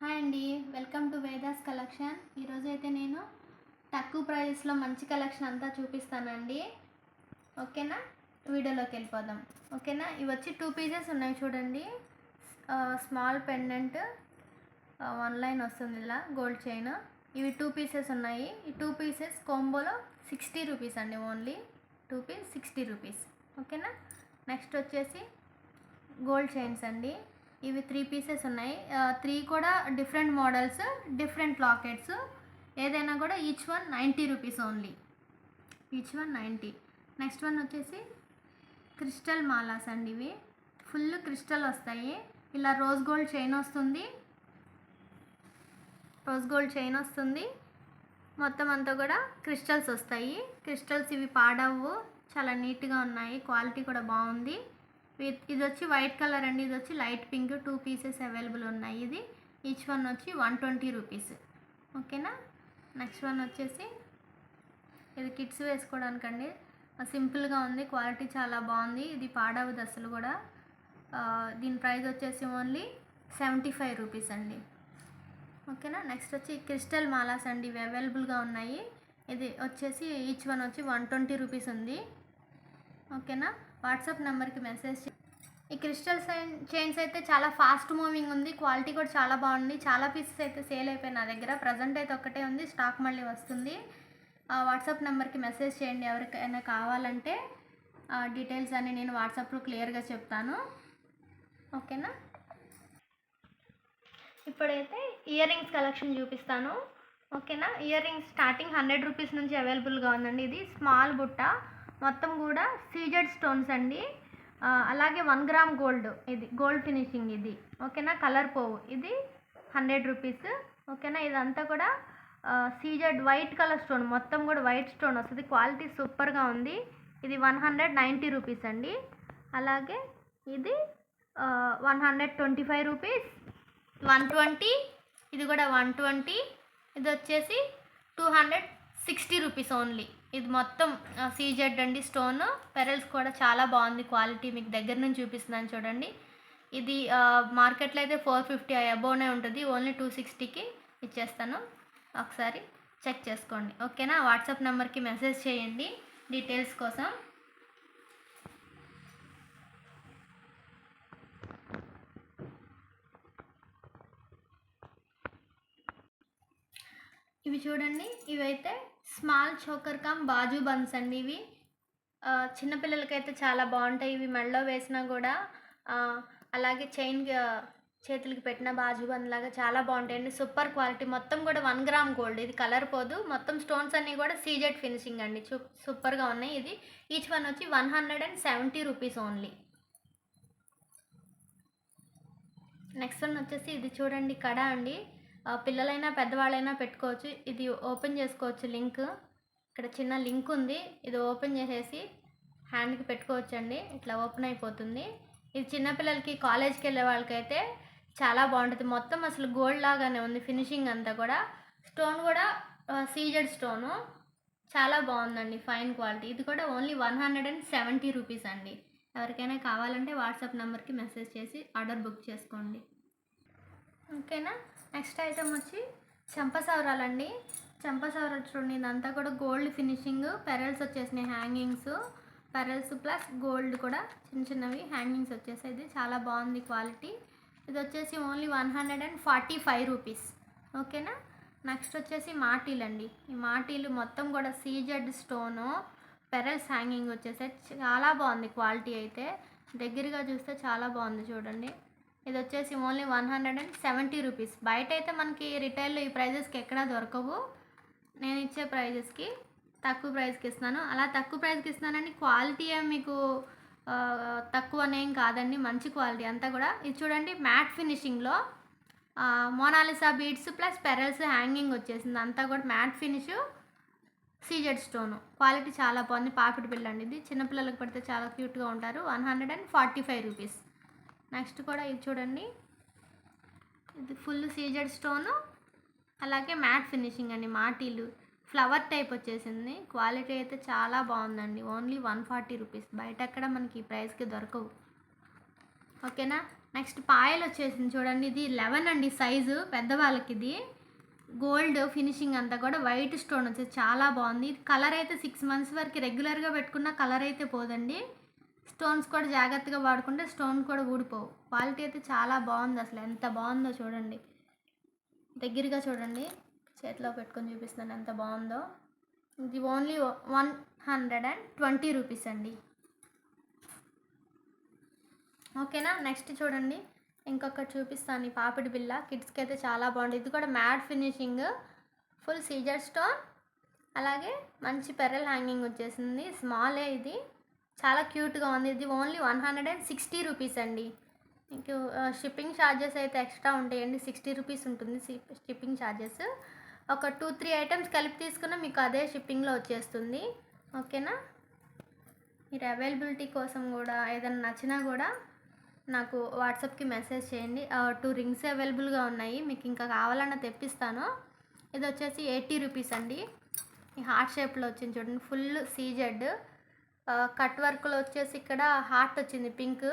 Hi అండి, welcome to Vedas collection. ఈరోజు అయితే నేను తక్కువ ప్రైస్లో మంచి కలెక్షన్ అంతా చూపిస్తానండి. ఓకేనా, వీడియోలోకి వెళ్ళిపోదాం. ఓకేనా, ఇవి వచ్చి 2 పీసెస్ ఉన్నాయి చూడండి. స్మాల్ పెండెంట్ 1 లైన్ వస్తుంది ఇలా గోల్డ్ చైన్. ఇవి 2 పీసెస్ ఉన్నాయి. ఈ 2 పీసెస్ కాంబోలో 60 రూపీస్ అండి. Only 2 piece 60 rupees. ఓకేనా, నెక్స్ట్ వచ్చేసి గోల్డ్ చైన్స్ అండి. ఇవి 3 పీసెస్ ఉన్నాయి. 3 కూడా డిఫరెంట్ మోడల్స్, డిఫరెంట్ లాకెట్స్. ఏదైనా కూడా each one 90 rupees only. Each one 90. Next one వచ్చేసి క్రిస్టల్ మాలాస్ అండి. ఇవి ఫుల్ క్రిస్టల్ వస్తాయి. ఇలా రోజ్ గోల్డ్ చైన్ వస్తుంది. రోజ్ గోల్డ్ చైన్ వస్తుంది. మొత్తం అంతా కూడా క్రిస్టల్స్ వస్తాయి. క్రిస్టల్స్ ఇవి పాడవు, చాలా నీట్గా ఉన్నాయి. క్వాలిటీ కూడా బాగుంది. ఇది వచ్చి వైట్ కలర్ అండి. ఇది వచ్చి లైట్ పింక్. 2 పీసెస్ అవైలబుల్ ఉన్నాయి. ఇది ఈచ్ వన్ వచ్చి 120 రూపీస్. ఓకేనా, నెక్స్ట్ వన్ వచ్చేసి ఇది కిడ్స్ వేసుకోవడానికండి. సింపుల్గా ఉంది, క్వాలిటీ చాలా బాగుంది. ఇది పాడవదు అసలు కూడా. దీని ప్రైస్ వచ్చేసి ఓన్లీ 75 రూపీస్ అండి. ఓకేనా, నెక్స్ట్ వచ్చి క్రిస్టల్ మాలాస్ అండి. ఇవి అవైలబుల్గా ఉన్నాయి. ఇది వచ్చేసి ఈచ్ వన్ వచ్చి 120 రూపీస్ ఉంది. ఓకేనా, వాట్సాప్ నెంబర్కి మెసేజ్. ఈ క్రిస్టల్ చైన్స్ అయితే చాలా ఫాస్ట్ మూవింగ్ ఉంది. క్వాలిటీ కూడా చాలా బాగుంది. చాలా పీసెస్ అయితే సేల్ అయిపోయి నా దగ్గర. ప్రజెంట్ అయితే ఒక్కటే ఉంది, స్టాక్ మళ్ళీ వస్తుంది. వాట్సాప్ నెంబర్కి మెసేజ్ చేయండి ఎవరికైనా కావాలంటే. డీటెయిల్స్ అన్నీ నేను వాట్సాప్లో క్లియర్గా చెప్తాను. ఓకేనా, ఇప్పుడైతే ఇయర్ రింగ్స్ కలెక్షన్ చూపిస్తాను. ఓకేనా, ఇయర్ రింగ్స్ స్టార్టింగ్ 100 రూపీస్ నుంచి అవైలబుల్గా ఉందండి. ఇది స్మాల్ బుట్ట, మొత్తం కూడా సీజెడ్ స్టోన్స్ అండి. అలాగే 1 గ్రామ్ గోల్డ్, ఇది గోల్డ్ ఫినిషింగ్ ఇది. ఓకేనా, కలర్ పోవు. ఇది 100 రూపీస్. ఓకేనా, ఇదంతా కూడా సీజెడ్ వైట్ కలర్ స్టోన్, మొత్తం కూడా వైట్ స్టోన్ వస్తుంది. క్వాలిటీ సూపర్గా ఉంది. ఇది 190 రూపీస్ అండి. అలాగే ఇది 125 రూపీస్. 120, ఇది కూడా 120. ఇది వచ్చేసి 260 రూపీస్ ఓన్లీ. ఇది మొత్తం సీజెడ్ అండి స్టోన్. పెరల్స్ కూడా చాలా బాగుంది క్వాలిటీ. మీకు దగ్గర నుంచి చూపిస్తున్నాను చూడండి. ఇది మార్కెట్లో అయితే 450 అబోవ్నే ఉంటుంది. ఓన్లీ 260కి ఇచ్చేస్తాను. ఒకసారి చెక్ చేసుకోండి. ఓకేనా, వాట్సాప్ నెంబర్కి మెసేజ్ చేయండి డీటెయిల్స్ కోసం. ఇవి చూడండి, ఇవైతే స్మాల్ చోకర్ కమ్ బాజు బన్స్ అండి. ఇవి చిన్నపిల్లలకైతే చాలా బాగుంటాయి. ఇవి మెడలో వేసినా కూడా అలాగే చైన్ చేతులకి పెట్టిన బాజు బన్ లాగా చాలా బాగుంటాయండి. సూపర్ క్వాలిటీ, మొత్తం కూడా 1 గ్రామ్ గోల్డ్. ఇది కలర్ పోదు. మొత్తం స్టోన్స్ అన్నీ కూడా సీజెడ్ ఫినిషింగ్ అండి. సూపర్గా ఉన్నాయి. ఇది ఈచ్ వన్ వచ్చి 170 రూపీస్ ఓన్లీ. నెక్స్ట్ వన్ వచ్చేసి ఇది చూడండి, కడ అండి. పిల్లలైనా పెద్దవాళ్ళైనా పెట్టుకోవచ్చు. ఇది ఓపెన్ చేసుకోవచ్చు. లింక్ ఇక్కడ చిన్న లింక్ ఉంది. ఇది ఓపెన్ చేసేసి హ్యాండ్కి పెట్టుకోవచ్చు అండి. ఇట్లా ఓపెన్ అయిపోతుంది. ఇది చిన్నపిల్లలకి, కాలేజ్కి వెళ్ళే వాళ్ళకైతే చాలా బాగుంటుంది. మొత్తం అసలు గోల్డ్ లాగానే ఉంది ఫినిషింగ్ అంతా కూడా. స్టోన్ కూడా సీజెడ్ స్టోను, చాలా బాగుందండి. Fine quality. ఇది కూడా ఓన్లీ 170 రూపీస్ అండి. ఎవరికైనా కావాలంటే వాట్సాప్ నెంబర్కి మెసేజ్ చేసి ఆర్డర్ బుక్ చేసుకోండి. ఓకేనా, నెక్స్ట్ ఐటమ్ వచ్చి చెంపసవరాలండి. చెంపసవరాలు చూడండి, ఇదంతా కూడా గోల్డ్ ఫినిషింగ్. పెరల్స్ వచ్చేసినాయి, హ్యాంగింగ్స్. పెరల్స్ ప్లస్ గోల్డ్ కూడా చిన్న చిన్నవి హ్యాంగింగ్స్ వచ్చేసాయి. ఇది చాలా బాగుంది క్వాలిటీ. ఇది వచ్చేసి ఓన్లీ 145 రూపీస్. ఓకేనా, నెక్స్ట్ వచ్చేసి మాటీలు అండి. ఈ మాటీలు మొత్తం కూడా సీజెడ్ స్టోను, పెరల్స్ హ్యాంగింగ్ వచ్చేసాయి. చాలా బాగుంది క్వాలిటీ అయితే. దగ్గరగా చూస్తే చాలా బాగుంది చూడండి. ఇది వచ్చేసి ఓన్లీ 170 రూపీస్. బయట అయితే మనకి రిటైల్లో ఈ ప్రైజెస్కి ఎక్కడా దొరకవు. నేను ఇచ్చే ప్రైజెస్కి తక్కువ ప్రైస్కి ఇస్తున్నాను. అలా తక్కువ ప్రైస్కి ఇస్తున్నానని క్వాలిటీ మీకు తక్కువనేం కాదండి, మంచి క్వాలిటీ అంతా కూడా. ఇది చూడండి, మ్యాట్ ఫినిషింగ్లో Mona Lisa beads plus pearls hanging వచ్చేసింది. అంతా కూడా matte finish, CZ stone. Quality చాలా బాగుంది. పాపిడి బిళ్ళ అండి. ఇది చిన్నపిల్లలకు పడితే చాలా క్యూట్గా ఉంటారు. 145 రూపీస్. నెక్స్ట్ కూడా ఇది చూడండి, ఇది ఫుల్ సీజెడ్ స్టోను, అలాగే మ్యాట్ ఫినిషింగ్ అండి. మాటీలు ఫ్లవర్ టైప్ వచ్చేసింది. క్వాలిటీ అయితే చాలా బాగుందండి. Only 140 rupees. బయట ఎక్కడ మనకి ఈ ప్రైస్కి దొరకవు. ఓకేనా, నెక్స్ట్ పాయలు వచ్చేసింది చూడండి, ఇది 11 అండి సైజు పెద్దవాళ్ళకి. ఇది గోల్డ్ ఫినిషింగ్ అంతా కూడా వైట్ స్టోన్ వచ్చేది, చాలా బాగుంది. కలర్ అయితే 6 మంత్స్ వరకు రెగ్యులర్గా పెట్టుకున్న కలర్ అయితే పోదండి. స్టోన్స్ కూడా జాగ్రత్తగా వాడుకుంటే స్టోన్ కూడా ఊడిపోవు. క్వాలిటీ అయితే చాలా బాగుంది, అసలు ఎంత బాగుందో చూడండి. దగ్గరగా చూడండి, చేతిలో పెట్టుకొని చూపిస్తాను ఎంత బాగుందో. ఇది ఓన్లీ 120 రూపీస్ అండి. ఓకేనా. నెక్స్ట్ చూడండి, ఇంకొకటి చూపిస్తాను. ఈ పాపిడి బిళ్ళ కిడ్స్కి అయితే చాలా బాగుంది. ఇది కూడా matte finishing, full CZ stone, అలాగే మంచి పెరల్ హ్యాంగింగ్ వచ్చేసింది. స్మాలే, ఇది చాలా క్యూట్గా ఉంది. ఇది ఓన్లీ 160 రూపీస్ అండి. మీకు షిప్పింగ్ ఛార్జెస్ అయితే ఎక్స్ట్రా ఉంటాయండి, 60 రూపీస్ ఉంటుంది షిప్పింగ్ ఛార్జెస్. ఒక 2-3 ఐటమ్స్ కలిపి తీసుకున్న మీకు అదే షిప్పింగ్లో వచ్చేస్తుంది. ఓకేనా. మీరు అవైలబిలిటీ కోసం కూడా ఏదైనా నచ్చినా కూడా నాకు వాట్సాప్కి మెసేజ్ చేయండి. 2 రింగ్స్ అవైలబుల్గా ఉన్నాయి, మీకు ఇంకా కావాలన్నా తెప్పిస్తాను. ఇది వచ్చేసి 80 రూపీస్ అండి. ఈ హార్ట్ షేప్లో వచ్చింది చూడండి, ఫుల్ సీజెడ్ కట్ వర్క్లో వచ్చేసి ఇక్కడ హార్ట్ వచ్చింది పింక్,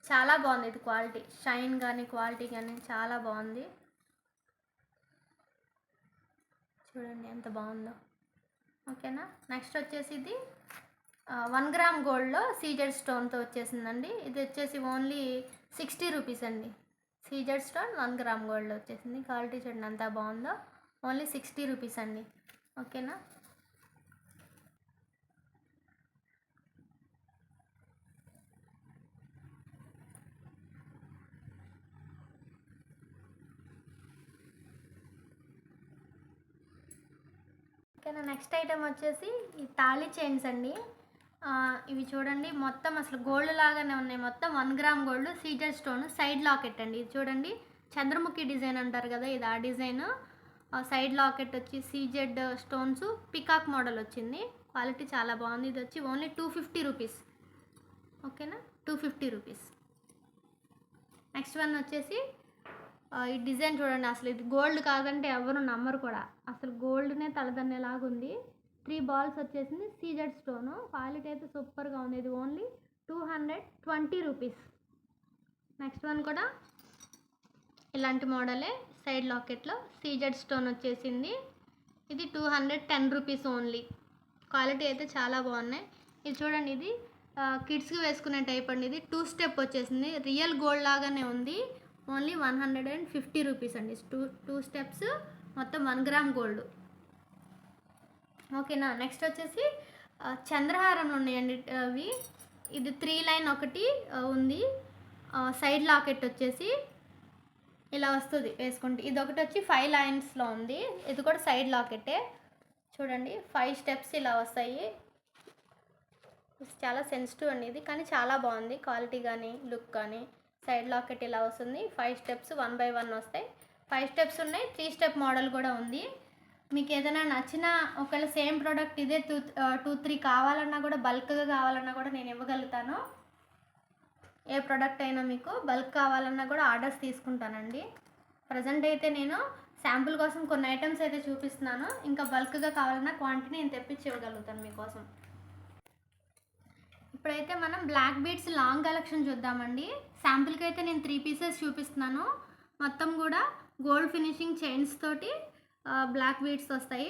చాలా బాగుంది. ఇది క్వాలిటీ, షైన్ కానీ క్వాలిటీ కానీ చాలా బాగుంది. చూడండి ఎంత బాగుందో. ఓకేనా. నెక్స్ట్ వచ్చేసి ఇది 1 గ్రామ్ గోల్డ్లో సీజెడ్ స్టోన్తో వచ్చేసిందండి. ఇది వచ్చేసి ఓన్లీ 60 రూపీస్ అండి. సీజెడ్ స్టోన్ 1 గ్రామ్ గోల్డ్లో వచ్చేసింది. క్వాలిటీ చూడండి ఎంత బాగుందో, ఓన్లీ 60 రూపీస్ అండి. ఓకేనా. ఓకేనా. నెక్స్ట్ ఐటెం వచ్చేసి ఈ తాళి చైన్స్ అండి. ఇవి చూడండి, మొత్తం అసలు గోల్డ్ లాగానే ఉన్నాయి. మొత్తం 1 gram gold, CZ stone, side locket అండి. ఇది చూడండి, చంద్రముఖి డిజైన్ అంటారు కదా, ఇది ఆ డిజైన్. సైడ్ లాకెట్ వచ్చి సీజెడ్ స్టోన్స్, పికాక్ మోడల్ వచ్చింది. క్వాలిటీ చాలా బాగుంది. ఇది వచ్చి ఓన్లీ 250 రూపీస్. ఓకేనా, 250 రూపీస్. నెక్స్ట్ వన్ వచ్చేసి ఈ డిజైన్ చూడండి, అసలు ఇది గోల్డ్ కాదంటే ఎవరు నమ్మరు కూడా, అసలు గోల్డ్నే తలదన్నేలాగా ఉంది. 3 బాల్స్ వచ్చేసింది, సీజెడ్ స్టోను. క్వాలిటీ అయితే సూపర్గా ఉంది. ఇది ఓన్లీ 220 రూపీస్. నెక్స్ట్ వన్ కూడా ఇలాంటి మోడలే, సైడ్ లాకెట్లో సీజెడ్ స్టోన్ వచ్చేసింది. ఇది 210 రూపీస్ ఓన్లీ. క్వాలిటీ అయితే చాలా బాగున్నాయి. ఇది చూడండి, ఇది కిడ్స్కి వేసుకునే టైప్ అండి. ఇది 2 స్టెప్ వచ్చేసింది, రియల్ గోల్డ్ లాగానే ఉంది. ఓన్లీ 150 రూపీస్ అండి. 2 స్టెప్స్, మొత్తం 1 గ్రామ్ గోల్డ్. ఓకేనా. నెక్స్ట్ వచ్చేసి చంద్రహారంలో ఉన్నాయండి అవి. ఇది 3 లైన్ ఒకటి ఉంది, సైడ్ లాకెట్ వచ్చేసి ఇలా వస్తుంది వేసుకుంటే. ఇది ఒకటి వచ్చి 5 లైన్స్లో ఉంది, ఇది కూడా సైడ్ లాకెటే. చూడండి 5 స్టెప్స్ ఇలా వస్తాయి. చాలా సెన్సిటివ్ అండి ఇది, కానీ చాలా బాగుంది క్వాలిటీ కానీ లుక్ కానీ. సైడ్ లాకెట్ ఇలా వస్తుంది, 5 స్టెప్స్ 1 by 1 వస్తాయి. 5 స్టెప్స్ ఉన్నాయి, 3 స్టెప్ మోడల్ కూడా ఉంది. మీకు ఏదైనా నచ్చిన ఒకవేళ సేమ్ ప్రోడక్ట్ ఇదే 2-3 కావాలన్నా కూడా, బల్క్గా కావాలన్నా కూడా నేను ఇవ్వగలుగుతాను. ఏ ప్రోడక్ట్ అయినా మీకు బల్క్ కావాలన్నా కూడా ఆర్డర్స్ తీసుకుంటానండి. ప్రజెంట్ అయితే నేను శాంపుల్ కోసం కొన్ని ఐటమ్స్ అయితే చూపిస్తున్నాను, ఇంకా బల్క్గా కావాలన్నా క్వాంటిటీ నేను తెప్పించి ఇవ్వగలుగుతాను మీకోసం. ఇప్పుడైతే మనం బ్లాక్ బీడ్స్ లాంగ్ కలెక్షన్ చూద్దామండి. శాంపుల్కి అయితే నేను 3 పీసెస్ చూపిస్తున్నాను. మొత్తం కూడా గోల్డ్ ఫినిషింగ్ చైన్స్ తోటి బ్లాక్ బీడ్స్ వస్తాయి.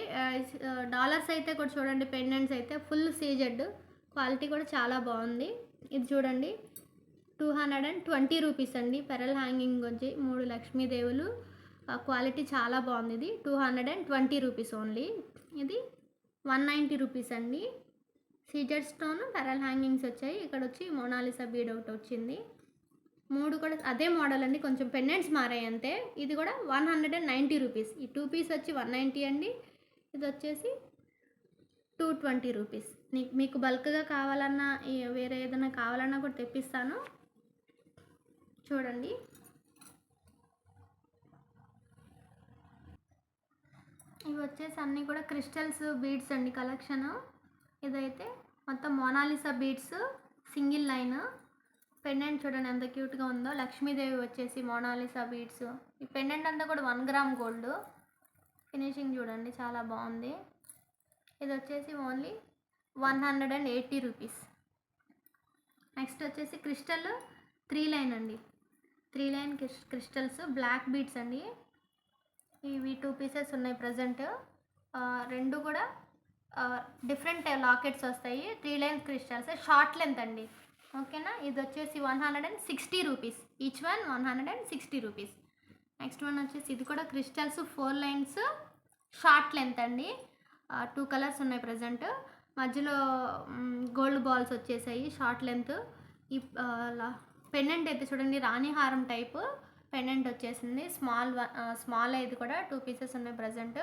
డాలర్స్ అయితే కూడా చూడండి, పెండెంట్స్ అయితే ఫుల్ సీజెడ్, క్వాలిటీ కూడా చాలా బాగుంది. ఇది చూడండి 220 రూపీస్ అండి. పెరల్ హ్యాంగింగ్ వచ్చి 3 లక్ష్మీదేవులు, క్వాలిటీ చాలా బాగుంది. ఇది 220 రూపీస్ ఓన్లీ. ఇది 190 రూపీస్ అండి. సీజెడ్ స్టోన్, పెరల్ హ్యాంగింగ్స్ వచ్చాయి. ఇక్కడ వచ్చి మోనాలిసా బీడ్ ఒకటి వచ్చింది. 3 కూడా అదే మోడల్ అండి, కొంచెం పెండెంట్స్ మారాయి అంతే. ఇది కూడా 190 రూపీస్. ఈ 2 పీస్ వచ్చి 190 అండి. ఇది వచ్చేసి 220 రూపీస్. మీకు బల్క్గా కావాలన్నా వేరే ఏదైనా కావాలన్నా కూడా తెప్పిస్తాను. చూడండి ఇవి వచ్చేసి అన్నీ కూడా క్రిస్టల్స్ బీడ్స్ అండి కలెక్షన్. ఇదైతే మొత్తం Mona Lisa beads, single line. Pendant చూడండి ఎంత క్యూట్గా ఉందో, లక్ష్మీదేవి వచ్చేసి మోనాలిసా బీడ్స్. ఈ పెండెంట్ అంతా కూడా 1 గ్రామ్ గోల్డ్. ఫినిషింగ్ చూడండి చాలా బాగుంది. ఇది వచ్చేసి ఓన్లీ 180 రూపీస్. నెక్స్ట్ వచ్చేసి క్రిస్టల్ 3 లైన్ అండి. 3 లైన్ క్రిస్టల్స్ బ్లాక్ బీడ్స్ అండి. ఇవి 2 పీసెస్ ఉన్నాయి ప్రజెంట్. రెండు కూడా డిఫరెంట్ లాకెట్స్ వస్తాయి. 3 లైన్ క్రిస్టల్స్ షార్ట్ లెంత్ అండి. ఓకేనా, ఇది వచ్చేసి 160 rupees. Each one 160 rupees. Next one వచ్చేసి ఇది కూడా క్రిస్టల్స్ 4 లైన్స్ షార్ట్ లెంత్ అండి. 2 కలర్స్ ఉన్నాయి ప్రజెంట్. మధ్యలో గోల్డ్ బాల్స్ వచ్చేసాయి షార్ట్ లెంత్. ఈ పెండెంట్ అయితే చూడండి రాణి హారం టైప్ పెండెంట్ వచ్చేసింది. స్మాల్ ఇది కూడా 2 పీసెస్ ఉన్నాయి ప్రజెంట్.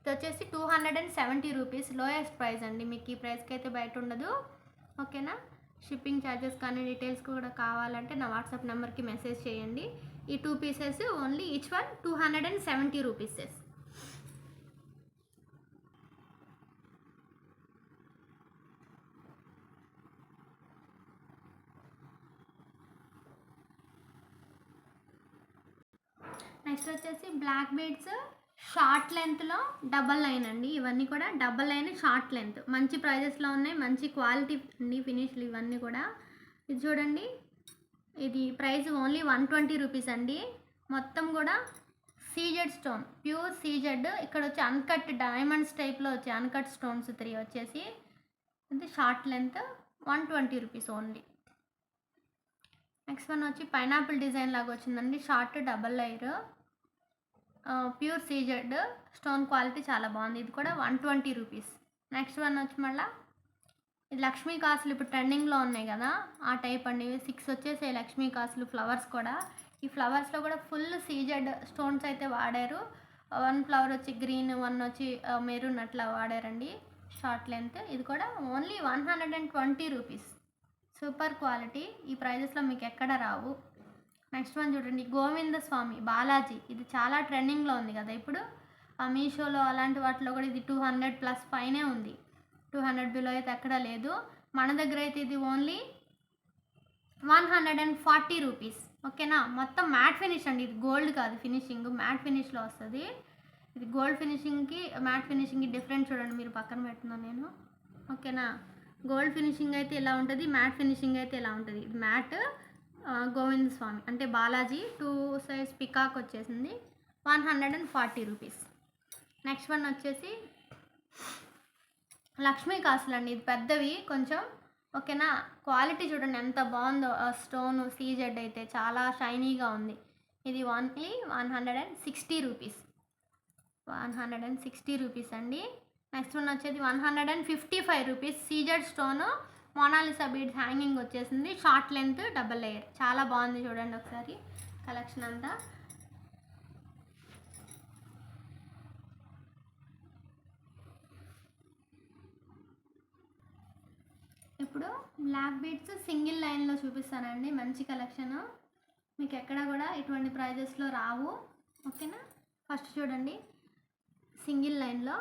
ఇది వచ్చేసి 270 రూపీస్ లోయెస్ట్ ప్రైస్ అండి. మీకు ఈ ప్రైస్కి అయితే బయట ఉండదు. ఓకేనా, షిప్పింగ్ ఛార్జెస్ కానీ డీటెయిల్స్ కూడా కావాలంటే నా వాట్సాప్ నెంబర్కి మెసేజ్ చేయండి. ఈ 2 pieces only each one 270 rupees. Next వచ్చేసి బ్లాక్ బీడ్స్ షార్ట్ లెంత్లో డబల్ లైన్ అండి. ఇవన్నీ కూడా డబల్ లైన్ షార్ట్ లెంత్ మంచి ప్రైజెస్లో ఉన్నాయి. మంచి క్వాలిటీ అండి ఫినిష్లు ఇవన్నీ కూడా. ఇది చూడండి, ఇది ప్రైస్ ఓన్లీ 120 రూపీస్ అండి. మొత్తం కూడా సీజెడ్ స్టోన్, ప్యూర్ సీజెడ్. ఇక్కడ వచ్చి అన్కట్ డైమండ్స్ టైప్లో వచ్చి అన్కట్ స్టోన్స్ 3 వచ్చేసి. ఇది short length 120 rupees only. Next one వచ్చి పైనాపిల్ డిజైన్ లాగా వచ్చిందండి. Short double layer pure CZ stone quality చాలా బాగుంది. ఇది కూడా 120 రూపీస్. నెక్స్ట్ వన్ వచ్చి మళ్ళీ ఇది లక్ష్మీ కాసులు ఇప్పుడు ట్రెండింగ్లో ఉన్నాయి కదా, ఆ టైప్ అండి. 6 వచ్చేసాయి లక్ష్మీ కాసులు ఫ్లవర్స్ కూడా. ఈ ఫ్లవర్స్లో కూడా ఫుల్ సీజెడ్ స్టోన్స్ అయితే వాడారు. 1 ఫ్లవర్ వచ్చి గ్రీన్, 1 వచ్చి మెరూన్ అట్లా వాడారండి. Short length. ఇది కూడా ఓన్లీ 120 రూపీస్. Super quality. ఈ ప్రైజెస్లో మీకు ఎక్కడ రావు. నెక్స్ట్ వన్ చూడండి, గోవింద స్వామి బాలాజీ. ఇది చాలా ట్రెండింగ్లో ఉంది కదా ఇప్పుడు. మీషోలో అలాంటి వాటిలో కూడా ఇది 200+ పైనే ఉంది. 200 బిలో అయితే ఎక్కడా లేదు. మన దగ్గర అయితే ఇది ఓన్లీ 140 రూపీస్. ఓకేనా, మొత్తం మ్యాట్ ఫినిష్ అండి. ఇది గోల్డ్ కాదు ఫినిషింగ్, మ్యాట్ ఫినిష్లో వస్తుంది. ఇది గోల్డ్ ఫినిషింగ్కి మ్యాట్ ఫినిషింగ్కి డిఫరెంట్ చూడండి. మీరు పక్కన పెడుతున్నాను నేను. ఓకేనా, గోల్డ్ ఫినిషింగ్ అయితే ఇలా ఉంటుంది, మ్యాట్ ఫినిషింగ్ అయితే ఇలా ఉంటుంది. ఇది మ్యాట్ గోవింద స్వామి అంటే బాలాజీ 2 సైజ్ పికాక్ వచ్చేసింది 140 రూపీస్. నెక్స్ట్ వన్ వచ్చేసి లక్ష్మీ కాసులు అండి. ఇది పెద్దవి కొంచెం. ఓకేనా, క్వాలిటీ చూడండి ఎంత బాగుందో. స్టోన్ సీజెడ్ అయితే చాలా షైనీగా ఉంది. ఇది ఓన్లీ 160 రూపీస్. 160 రూపీస్ అండి. నెక్స్ట్ వన్ వచ్చేది 155 rupees. CZ stone Mona Lisa beads hanging వచ్చేసింది. షార్ట్ లెంత్ డబల్ లేయర్ చాలా బాగుంది. చూడండి ఒకసారి కలెక్షన్ అంతా. ఇప్పుడు బ్లాక్ బీడ్స్ సింగిల్ లైన్లో చూపిస్తానండి. మంచి కలెక్షన్ మీకు ఎక్కడ కూడా ఇటువంటి ప్రైజెస్లో రావు. ఓకేనా, ఫస్ట్ చూడండి సింగిల్ లైన్లో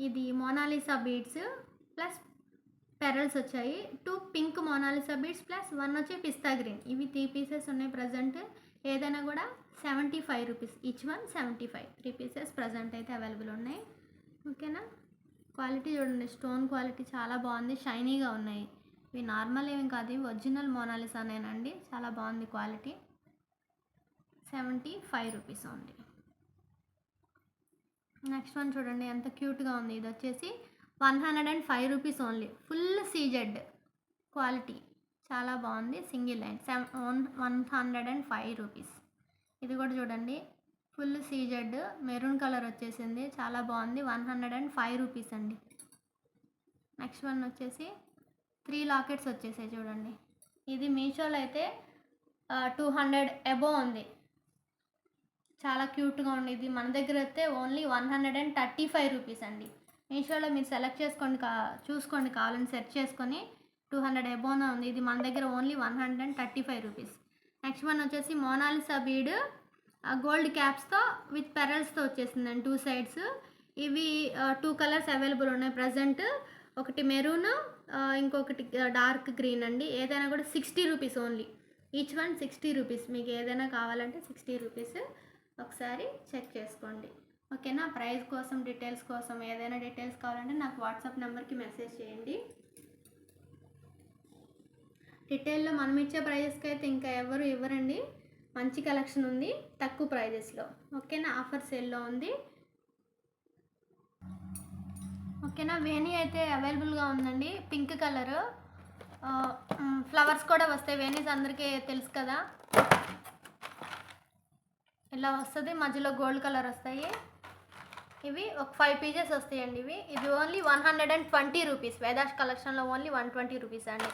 ఇది మోనాలిసా బీడ్స్ ప్లస్ పెరల్స్ వచ్చాయి. 2 పింక్ మోనాలిసా బీడ్స్ ప్లస్ 1 వచ్చి పిస్తా గ్రీన్. ఇవి 3 పీసెస్ ఉన్నాయి ప్రజెంట్. ఏదైనా కూడా 75 rupees. Each one 75. 3 pieces present అయితే అవైలబుల్ ఉన్నాయి. ఓకేనా, క్వాలిటీ చూడండి. స్టోన్ క్వాలిటీ చాలా బాగుంది, షైనీగా ఉన్నాయి. ఇవి నార్మల్ ఏమి కాదు, ఇవి ఒరిజినల్ మోనాలిసానేనండి. చాలా బాగుంది క్వాలిటీ. 75 రూపీస్ ఉంది. నెక్స్ట్ వన్ చూడండి ఎంత క్యూట్గా ఉంది. ఇది వచ్చేసి 105 rupees only. Full CZ quality చాలా బాగుంది. Single line 105 rupees. ఇది కూడా చూడండి ఫుల్ సీజెడ్ మెరూన్ కలర్ వచ్చేసింది. చాలా బాగుంది. 105 రూపీస్ అండి. నెక్స్ట్ వన్ వచ్చేసి 3 లాకెట్స్ వచ్చేసాయి చూడండి. ఇది మీషోలో అయితే 200 అబోవ్ ఉంది. చాలా క్యూట్గా ఉంది. ఇది మన దగ్గర అయితే ఓన్లీ 135 రూపీస్ అండి. మీషోలో మీరు సెలెక్ట్ చేసుకోండి, చూసుకోండి, కావాలని సెర్చ్ చేసుకొని 200 అబోవ్నే ఉంది. ఇది మన దగ్గర ఓన్లీ 135 రూపీస్. నెక్స్ట్ వన్ వచ్చేసి మోనాలిసా బీడ్ గోల్డ్ క్యాప్స్తో విత్ పెరల్స్తో వచ్చేసిందండి 2 సైడ్స్. ఇవి 2 కలర్స్ అవైలబుల్ ఉన్నాయి ప్రజెంట్. ఒకటి మెరూన్, ఇంకొకటి డార్క్ గ్రీన్ అండి. ఏదైనా కూడా 60 rupees only. Each one 60 rupees. మీకు ఏదైనా కావాలంటే 60 రూపీస్. ఒకసారి చెక్ చేసుకోండి. ఓకేనా, ప్రైస్ కోసం డీటెయిల్స్ కోసం ఏదైనా డీటెయిల్స్ కావాలంటే నాకు వాట్సాప్ నెంబర్కి మెసేజ్ చేయండి. డీటెయిల్లో మనం ఇచ్చే ప్రైజెస్కి అయితే ఇంకా ఎవరు ఇవ్వరండి. మంచి కలెక్షన్ ఉంది తక్కువ ప్రైజెస్లో. ఓకేనా, ఆఫర్ సేల్లో ఉంది. ఓకేనా, వేణి అయితే అవైలబుల్గా ఉందండి. పింక్ కలరు, ఫ్లవర్స్ కూడా వస్తాయి. వేణీస్ అందరికీ తెలుసు కదా, ఇలా వస్తుంది. మధ్యలో గోల్డ్ కలర్ వస్తాయి. ఇవి ఒక 5 పీసెస్ వస్తాయండి. ఇది ఓన్లీ 120 రూపీస్. వేదాస్ కలెక్షన్లో ఓన్లీ 120 రూపీస్ అండి.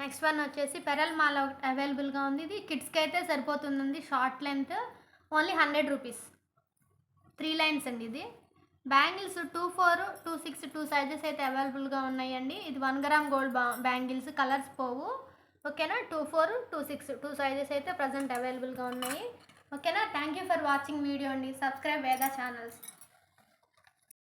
నెక్స్ట్ వన్ వచ్చేసి పెరల్ మాల అవైలబుల్గా ఉంది. ఇది కిడ్స్కి అయితే సరిపోతుందండి. Short length only 100 rupees. 3 lines అండి. ఇది బ్యాంగిల్స్ 24, 26, 2 సైజెస్ అయితే అవైలబుల్గా ఉన్నాయండి. ఇది 1 గ్రామ్ గోల్డ్ బ్యాంగిల్స్, కలర్స్ పోవు. ఓకేనా, 24, 26, 2 సైజెస్ అయితే ప్రజెంట్ అవైలబుల్గా ఉన్నాయి. ఓకేనా, thank you for watching video అండి. సబ్స్క్రైబ్ వేదా ఛానల్స్.